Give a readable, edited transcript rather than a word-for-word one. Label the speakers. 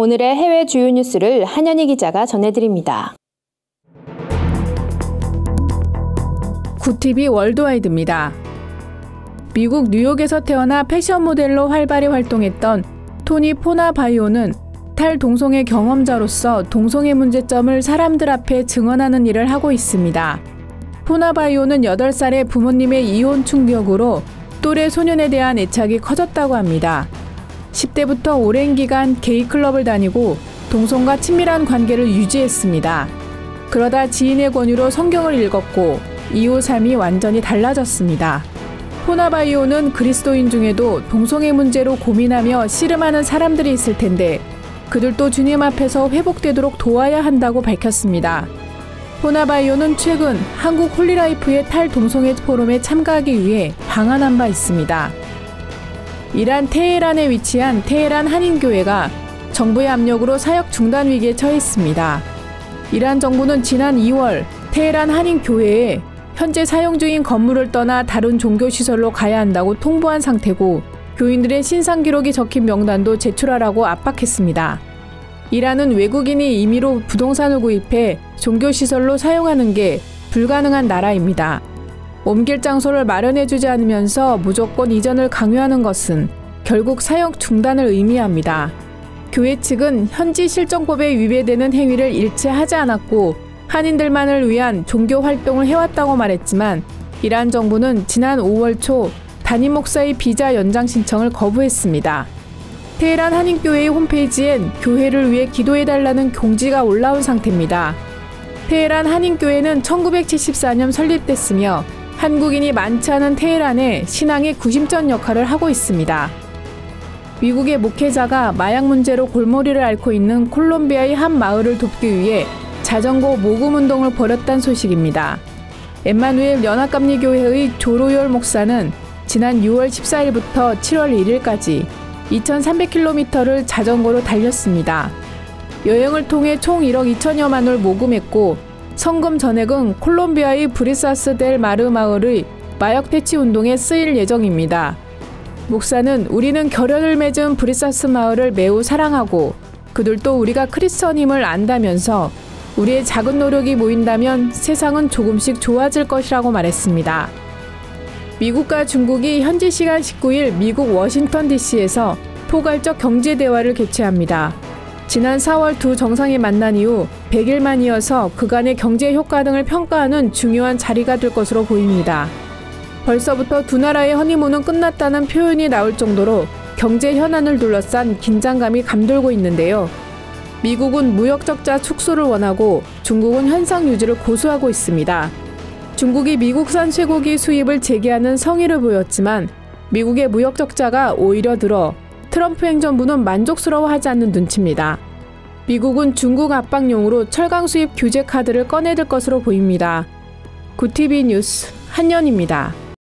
Speaker 1: 오늘의 해외 주요 뉴스를 한현희 기자가 전해드립니다.
Speaker 2: 구티비 월드와이드입니다. 미국 뉴욕에서 태어나 패션 모델로 활발히 활동했던 토니 포나바이오는 탈동성애 경험자로서 동성애 문제점을 사람들 앞에 증언하는 일을 하고 있습니다. 포나바이오는 8살의 부모님의 이혼 충격으로 또래 소년에 대한 애착이 커졌다고 합니다. 10대부터 오랜 기간 게이클럽을 다니고 동성과 친밀한 관계를 유지했습니다. 그러다 지인의 권유로 성경을 읽었고 이후 삶이 완전히 달라졌습니다. 포나바이오는 그리스도인 중에도 동성애 문제로 고민하며 씨름하는 사람들이 있을 텐데 그들도 주님 앞에서 회복되도록 도와야 한다고 밝혔습니다. 포나바이오는 최근 한국 홀리라이프의 탈동성애 포럼에 참가하기 위해 방한한 바 있습니다. 이란 테헤란에 위치한 테헤란 한인교회가 정부의 압력으로 사역 중단 위기에 처했습니다. 이란 정부는 지난 2월 테헤란 한인교회에 현재 사용 중인 건물을 떠나 다른 종교시설로 가야 한다고 통보한 상태고 교인들의 신상 기록이 적힌 명단도 제출하라고 압박했습니다. 이란은 외국인이 임의로 부동산을 구입해 종교시설로 사용하는 게 불가능한 나라입니다. 옮길 장소를 마련해주지 않으면서 무조건 이전을 강요하는 것은 결국 사역 중단을 의미합니다. 교회 측은 현지 실정법에 위배되는 행위를 일체하지 않았고 한인들만을 위한 종교 활동을 해왔다고 말했지만 이란 정부는 지난 5월 초 담임 목사의 비자 연장 신청을 거부했습니다. 테헤란 한인교회의 홈페이지엔 교회를 위해 기도해달라는 공지가 올라온 상태입니다. 테헤란 한인교회는 1974년 설립됐으며 한국인이 많지 않은 테헤란에 신앙의 구심점 역할을 하고 있습니다. 미국의 목회자가 마약 문제로 골머리를 앓고 있는 콜롬비아의 한 마을을 돕기 위해 자전거 모금 운동을 벌였다는 소식입니다. 엠마누엘 연합감리교회의 조로열 목사는 지난 6월 14일부터 7월 1일까지 2,300km를 자전거로 달렸습니다. 여행을 통해 총 1억 2천여만 원을 모금했고 성금 전액은 콜롬비아의 브리사스 델 마르 마을의 마약 퇴치 운동에 쓰일 예정입니다. 목사는 우리는 결연을 맺은 브리사스 마을을 매우 사랑하고 그들도 우리가 크리스천임을 안다면서 우리의 작은 노력이 모인다면 세상은 조금씩 좋아질 것이라고 말했습니다. 미국과 중국이 현지 시간 19일 미국 워싱턴 DC에서 포괄적 경제 대화를 개최합니다. 지난 4월 두 정상이 만난 이후 100일 만이어서 그간의 경제 효과 등을 평가하는 중요한 자리가 될 것으로 보입니다. 벌써부터 두 나라의 허니문은 끝났다는 표현이 나올 정도로 경제 현안을 둘러싼 긴장감이 감돌고 있는데요. 미국은 무역 적자 축소를 원하고 중국은 현상 유지를 고수하고 있습니다. 중국이 미국산 쇠고기 수입을 재개하는 성의를 보였지만 미국의 무역 적자가 오히려 늘어 트럼프 행정부는 만족스러워하지 않는 눈치입니다. 미국은 중국 압박용으로 철강 수입 규제 카드를 꺼내들 것으로 보입니다. 구티비 뉴스 한연입니다.